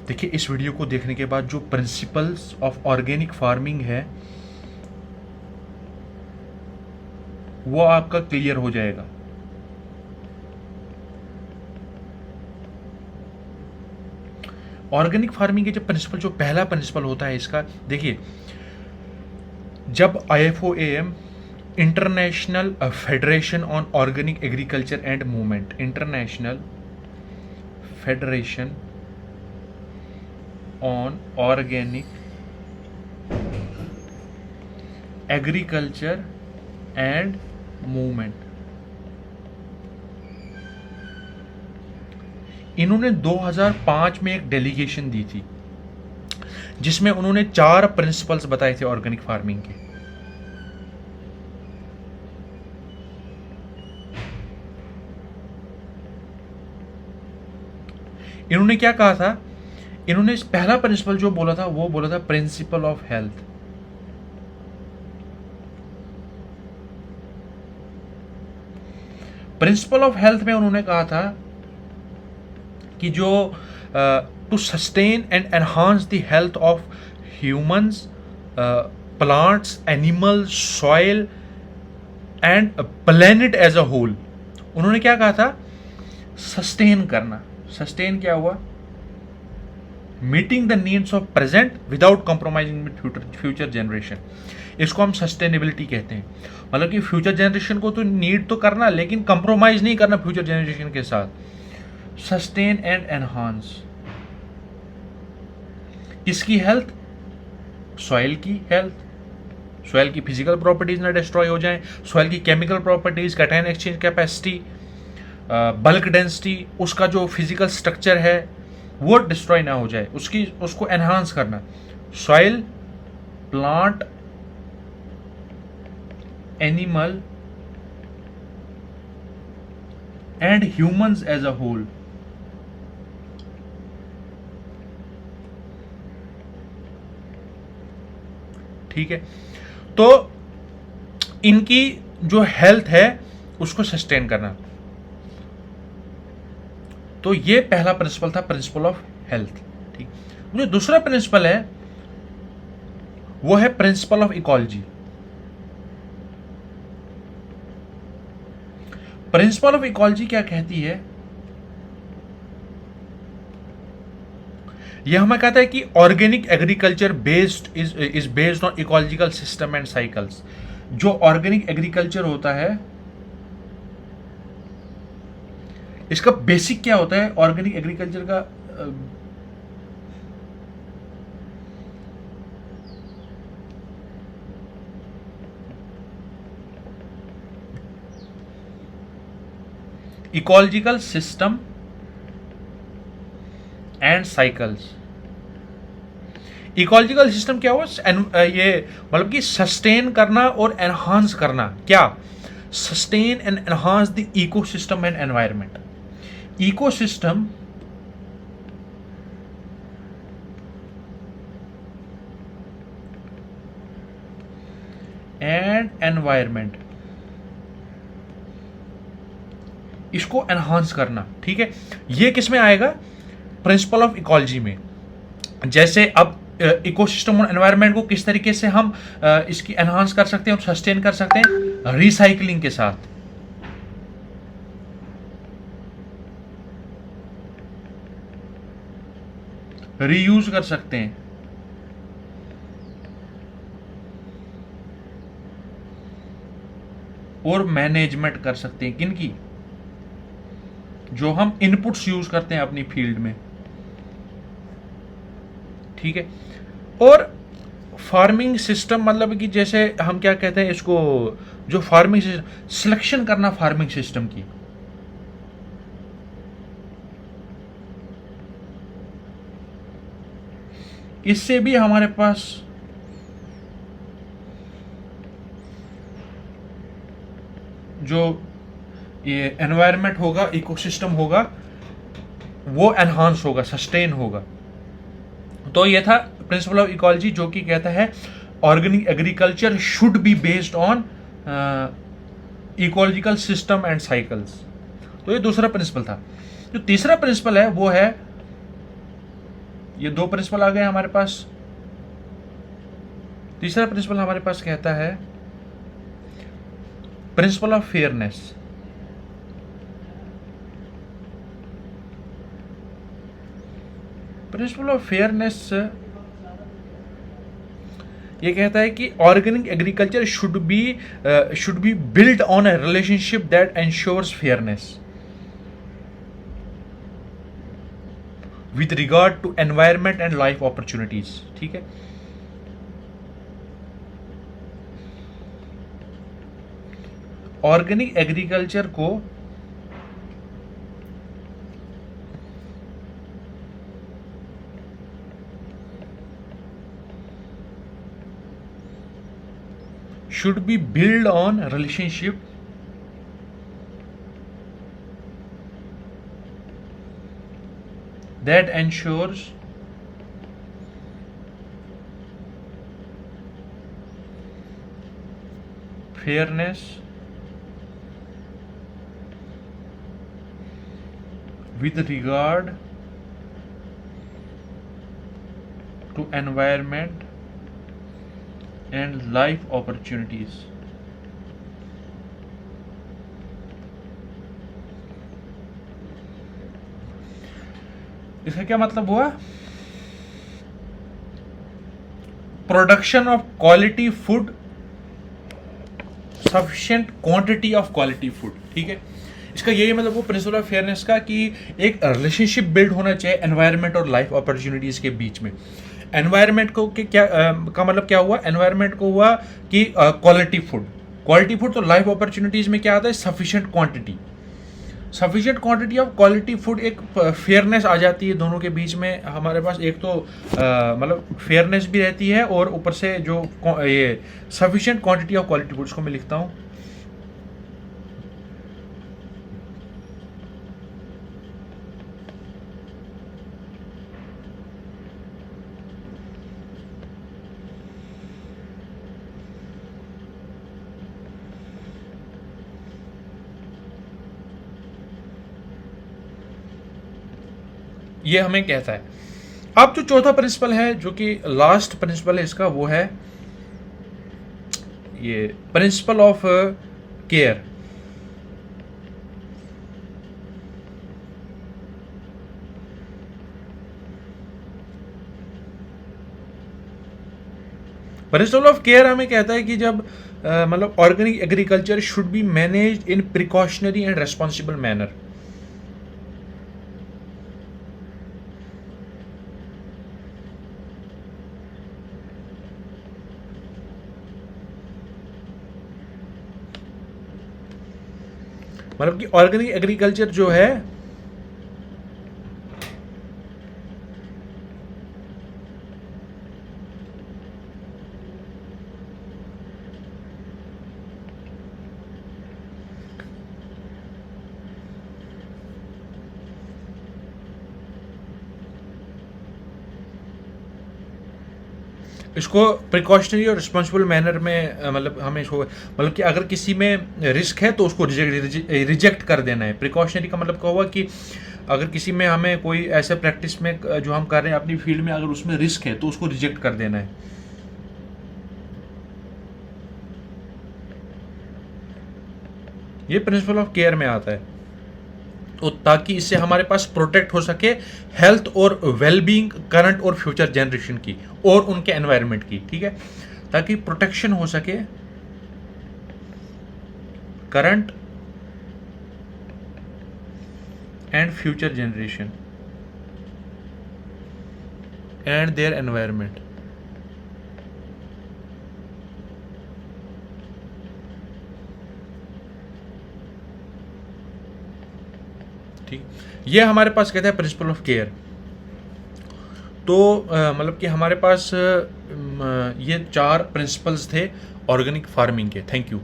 देखिए, इस वीडियो को देखने के बाद जो प्रिंसिपल्स ऑफ ऑर्गेनिक फार्मिंग है वो आपका क्लियर हो जाएगा। ऑर्गेनिक फार्मिंग के जो पहला प्रिंसिपल होता है इसका, देखिए, जब IFOAM international federation on organic agriculture and movement, international federation on organic agriculture and movement, इन्होंने 2005 में एक डेलीगेशन दी थी जिसमें उन्होंने 4 प्रिंसिपल्स बताए थे ऑर्गेनिक फार्मिंग के। इन्होंने क्या कहा था? इन्होंने इस पहला प्रिंसिपल जो बोला था वो बोला था principle of health. Principle of health में उन्होंने कहा था कि जो to sustain and enhance the health of humans, plants, animals, soil and planet as a whole. उन्होंने क्या कहा था? सस्टेन करना। सस्टेन क्या हुआ? Meeting the needs of present without compromising with future generation. इसको हम सस्टेनेबिलिटी कहते हैं। मतलब कि फ्यूचर जनरेशन को तो नीड तो करना, लेकिन कंप्रोमाइज नहीं करना फ्यूचर जनरेशन के साथ। सस्टेन एंड एनहांस किसकी हेल्थ? सॉइल की हेल्थ। सॉइल की फिजिकल प्रॉपर्टीज ना डिस्ट्रॉय हो जाएं, सॉइल की chemical properties, cation exchange capacity, bulk density, उसका जो फिजिकल स्ट्रक्चर है वो डिस्ट्रॉय ना हो जाए, उसको एनहांस करना। Soil, plant, animal and humans as a whole. ठीक है, तो इनकी जो हेल्थ है उसको सस्टेन करना। तो ये पहला प्रिंसिपल था, प्रिंसिपल ऑफ हेल्थ। ठीक, जो दूसरा प्रिंसिपल है वो है principle of ecology. Principle of ecology क्या कहती है? यह हमें कहता है कि organic agriculture is based on ecological system and cycles. जो ऑर्गेनिक एग्रीकल्चर होता है इसका बेसिक क्या होता है? ऑर्गेनिक एग्रीकल्चर का ecological system and cycles. Ecological system क्या हुआ? ये मतलब कि सस्टेन करना और एनहांस करना। क्या? Sustain and enhance the ecosystem and environment. Ecosystem and environment, इसको एनहांस करना। ठीक है, ये किस में आएगा? प्रिंसिपल ऑफ इकोलॉजी में। जैसे अब इकोसिस्टम और एनवायरनमेंट को किस तरीके से हम इसकी एनहांस कर सकते हैं और सस्टेन कर सकते हैं? रिसाइकलिंग के साथ। रीयूज कर सकते हैं, और मैनेजमेंट कर सकते हैं। किनकी? जो हम इनपुट्स यूज करते हैं अपनी फील्ड में। ठीक है, और फार्मिंग सिस्टम मतलब कि जैसे हम क्या कहते हैं इसको, जो फार्मिंग सिस्टम सिलेक्शन करना फार्मिंग सिस्टम की। इससे भी हमारे पास जो ये एनवायरनमेंट होगा, इकोसिस्टम होगा, वो एनहांस होगा, सस्टेन होगा। तो ये था प्रिंसिपल ऑफ इकोलॉजी, जो कि कहता है organic agriculture should be based on ecological system and cycles. तो ये दूसरा प्रिंसिपल था। जो तीसरा प्रिंसिपल है वो है ये दो प्रिंसिपल आ गए हमारे पास। तीसरा प्रिंसिपल हमारे पास कहता है principle of fairness. Principle of fairness ये कहता है कि organic agriculture should be build on a relationship that ensures fairness with regard to environment and life opportunities. ठीक है, ऑर्गेनिक एग्रीकल्चर को should be built on relationship that ensures fairness with regard to environment and life opportunities। इसका क्या मतलब हुआ? Production of quality food, sufficient quantity of quality food. ठीक है, इसका यही मतलब वो प्रिंसिपल ऑफ फेयरनेस का कि एक रिलेशनशिप बिल्ड होना चाहिए एनवायरनमेंट और लाइफ अपॉर्चुनिटीज के बीच में। एनवायरनमेंट को कि क्या का मतलब क्या हुआ? एनवायरनमेंट को हुआ कि क्वालिटी फूड, क्वालिटी फूड तो लाइफ अपॉर्चुनिटीज में क्या आता है? Sufficient quantity. Sufficient quantity of quality food, एक फेयरनेस आ जाती है दोनों के बीच में। हमारे पास एक तो मतलब फेयरनेस भी रहती है और ऊपर से जो ये sufficient quantity of quality food, इसको मैं लिखता हूँ ये हमें कहता है। अब जो चौथा प्रिंसिपल है, जो कि लास्ट प्रिंसिपल है इसका, वो है ये principle of care. Principle of care हमें कहता है कि जब मतलब organic agriculture should be managed in precautionary and responsible manner. मतलब कि ऑर्गेनिक एग्रीकल्चर जो है इसको प्रिकॉशनरी और रिस्पॉन्सिबल मैनर में मतलब हमें इसको मतलब कि अगर किसी में रिस्क है तो उसको रिजेक्ट कर देना है। प्रिकॉशनरी का मतलब क्या हुआ कि अगर किसी में हमें कोई ऐसे प्रैक्टिस में जो हम कर रहे हैं अपनी फील्ड में, अगर उसमें रिस्क है तो उसको रिजेक्ट कर देना है। ये प्रिंसिपल ऑफ केयर में आता है, तो ताकि इससे हमारे पास प्रोटेक्ट हो सके हेल्थ और वेलबींग करंट और फ्यूचर जनरेशन की और उनके एनवायरनमेंट की। ठीक है, ताकि प्रोटेक्शन हो सके current and future generation and their environment. ठीक, ये हमारे पास कहता है प्रिंसिपल ऑफ केयर। तो मतलब कि हमारे पास ये 4 प्रिंसिपल्स थे ऑर्गेनिक फार्मिंग के। Thank you.